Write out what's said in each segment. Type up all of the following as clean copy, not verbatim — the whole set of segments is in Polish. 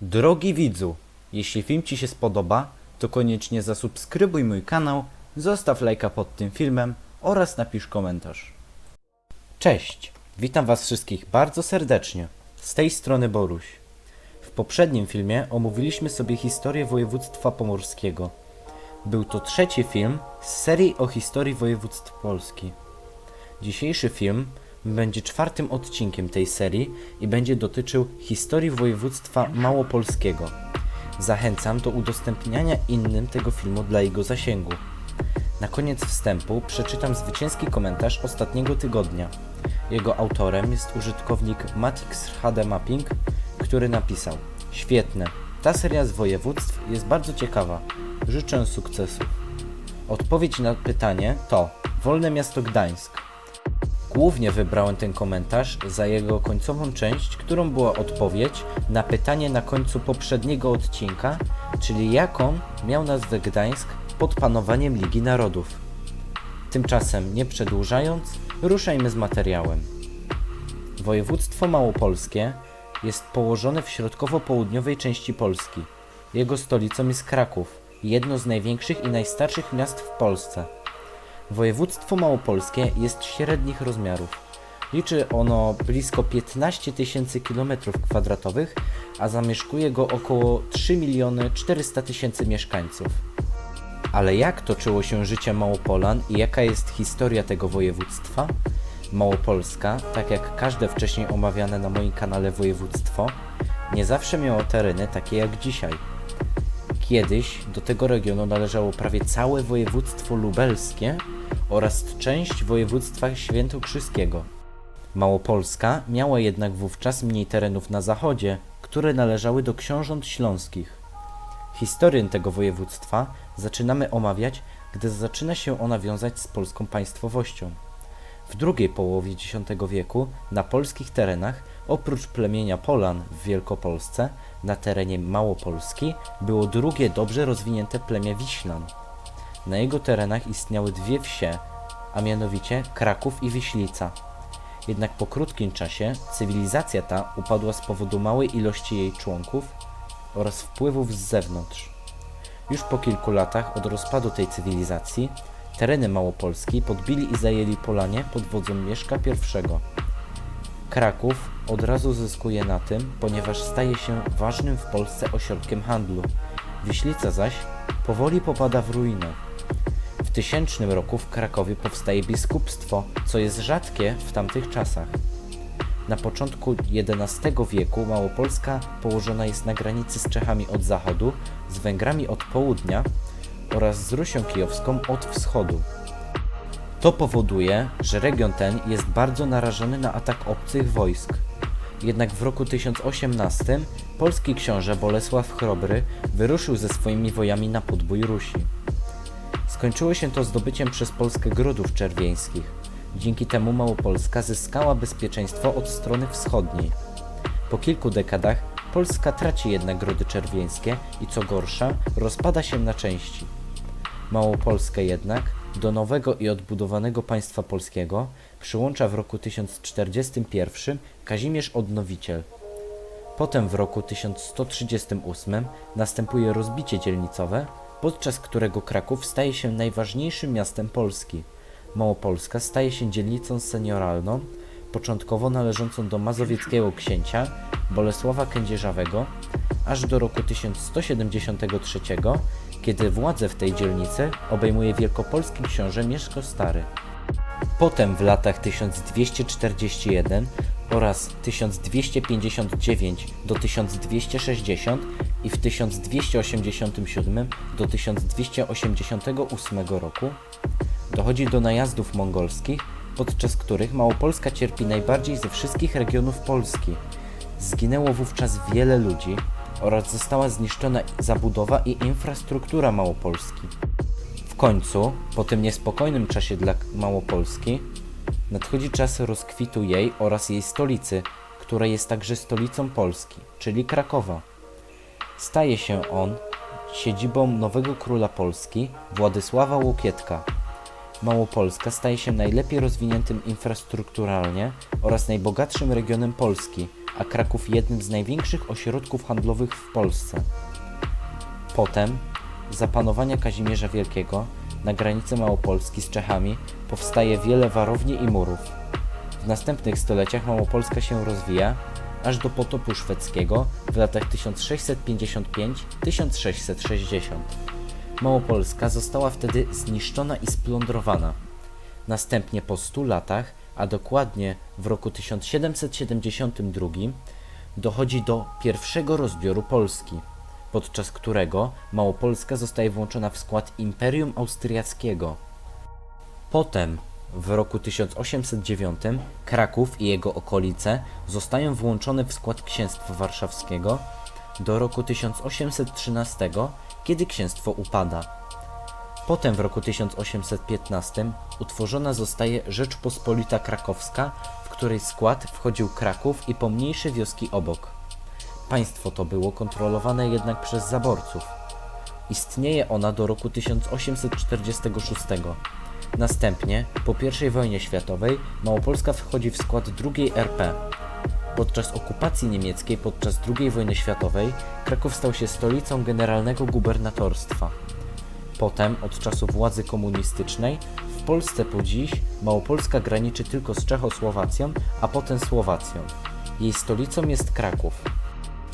Drogi widzu, jeśli film Ci się spodoba, to koniecznie zasubskrybuj mój kanał, zostaw lajka pod tym filmem oraz napisz komentarz. Cześć, witam Was wszystkich bardzo serdecznie. Z tej strony Boruś. W poprzednim filmie omówiliśmy sobie historię województwa pomorskiego. Był to trzeci film z serii o historii województw Polski. Dzisiejszy film będzie czwartym odcinkiem tej serii i będzie dotyczył historii województwa małopolskiego. Zachęcam do udostępniania innym tego filmu dla jego zasięgu. Na koniec wstępu przeczytam zwycięski komentarz ostatniego tygodnia. Jego autorem jest użytkownik Matix HD Mapping, który napisał: świetne, ta seria z województw jest bardzo ciekawa. Życzę sukcesów. Odpowiedź na pytanie to Wolne Miasto Gdańsk. Głównie wybrałem ten komentarz za jego końcową część, którą była odpowiedź na pytanie na końcu poprzedniego odcinka, czyli jaką miał nazwę Gdańsk pod panowaniem Ligi Narodów. Tymczasem, nie przedłużając, ruszajmy z materiałem. Województwo małopolskie jest położone w środkowo-południowej części Polski. Jego stolicą jest Kraków, jedno z największych i najstarszych miast w Polsce. Województwo małopolskie jest średnich rozmiarów. Liczy ono blisko 15 000 km², a zamieszkuje go około 3 400 000 mieszkańców. Ale jak toczyło się życie Małopolan i jaka jest historia tego województwa? Małopolska, tak jak każde wcześniej omawiane na moim kanale województwo, nie zawsze miało tereny takie jak dzisiaj. Kiedyś do tego regionu należało prawie całe województwo lubelskie oraz część województwa świętokrzyskiego. Małopolska miała jednak wówczas mniej terenów na zachodzie, które należały do książąt śląskich. Historię tego województwa zaczynamy omawiać, gdy zaczyna się ona wiązać z polską państwowością. W drugiej połowie X wieku na polskich terenach, oprócz plemienia Polan w Wielkopolsce, na terenie Małopolski było drugie dobrze rozwinięte plemię Wiślan. Na jego terenach istniały dwie wsie, a mianowicie Kraków i Wiślica. Jednak po krótkim czasie cywilizacja ta upadła z powodu małej ilości jej członków oraz wpływów z zewnątrz. Już po kilku latach od rozpadu tej cywilizacji tereny Małopolski podbili i zajęli Polanie pod wodzą Mieszka I. Kraków od razu zyskuje na tym, ponieważ staje się ważnym w Polsce ośrodkiem handlu. Wiślica zaś powoli popada w ruinę. W 1000 roku w Krakowie powstaje biskupstwo, co jest rzadkie w tamtych czasach. Na początku XI wieku Małopolska położona jest na granicy z Czechami od zachodu, z Węgrami od południa oraz z Rusią Kijowską od wschodu. To powoduje, że region ten jest bardzo narażony na atak obcych wojsk. Jednak w roku 1018 polski książę Bolesław Chrobry wyruszył ze swoimi wojami na podbój Rusi. Skończyło się to zdobyciem przez Polskę Grodów Czerwieńskich. Dzięki temu Małopolska zyskała bezpieczeństwo od strony wschodniej. Po kilku dekadach Polska traci jednak Grody Czerwieńskie i co gorsza rozpada się na części. Małopolskę jednak do nowego i odbudowanego państwa polskiego przyłącza w roku 1041 Kazimierz Odnowiciel. Potem w roku 1138 następuje rozbicie dzielnicowe, podczas którego Kraków staje się najważniejszym miastem Polski. Małopolska staje się dzielnicą senioralną, początkowo należącą do mazowieckiego księcia Bolesława Kędzierzawego, aż do roku 1173, kiedy władzę w tej dzielnicy obejmuje wielkopolski książę Mieszko Stary. Potem w latach 1241 oraz 1259 do 1260 i w 1287 do 1288 roku dochodzi do najazdów mongolskich, podczas których Małopolska cierpi najbardziej ze wszystkich regionów Polski. Zginęło wówczas wiele ludzi oraz została zniszczona zabudowa i infrastruktura Małopolski. W końcu, po tym niespokojnym czasie dla Małopolski, nadchodzi czas rozkwitu jej oraz jej stolicy, która jest także stolicą Polski, czyli Krakowa. Staje się on siedzibą nowego króla Polski, Władysława Łokietka. Małopolska staje się najlepiej rozwiniętym infrastrukturalnie oraz najbogatszym regionem Polski, a Kraków jednym z największych ośrodków handlowych w Polsce. Potem, za panowania Kazimierza Wielkiego, na granicy Małopolski z Czechami powstaje wiele warowni i murów. W następnych stuleciach Małopolska się rozwija, aż do potopu szwedzkiego w latach 1655-1660. Małopolska została wtedy zniszczona i splądrowana. Następnie po 100 latach, a dokładnie w roku 1772, dochodzi do pierwszego rozbioru Polski, podczas którego Małopolska zostaje włączona w skład Imperium Austriackiego. Potem, w roku 1809, Kraków i jego okolice zostają włączone w skład Księstwa Warszawskiego do roku 1813, kiedy księstwo upada. Potem w roku 1815 utworzona zostaje Rzeczpospolita Krakowska, w której skład wchodził Kraków i pomniejsze wioski obok. Państwo to było kontrolowane jednak przez zaborców. Istnieje ona do roku 1846. Następnie, po I wojnie światowej, Małopolska wchodzi w skład II RP. Podczas okupacji niemieckiej podczas II wojny światowej Kraków stał się stolicą generalnego gubernatorstwa. Potem, od czasu władzy komunistycznej, w Polsce po dziś Małopolska graniczy tylko z Czechosłowacją, a potem Słowacją. Jej stolicą jest Kraków.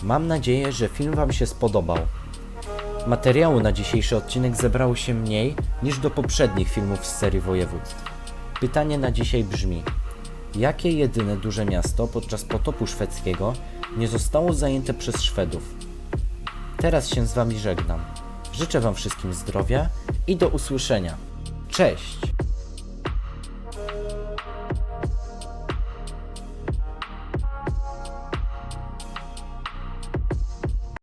Mam nadzieję, że film Wam się spodobał. Materiału na dzisiejszy odcinek zebrało się mniej niż do poprzednich filmów z serii województw. Pytanie na dzisiaj brzmi: jakie jedyne duże miasto podczas potopu szwedzkiego nie zostało zajęte przez Szwedów? Teraz się z Wami żegnam. Życzę Wam wszystkim zdrowia i do usłyszenia. Cześć!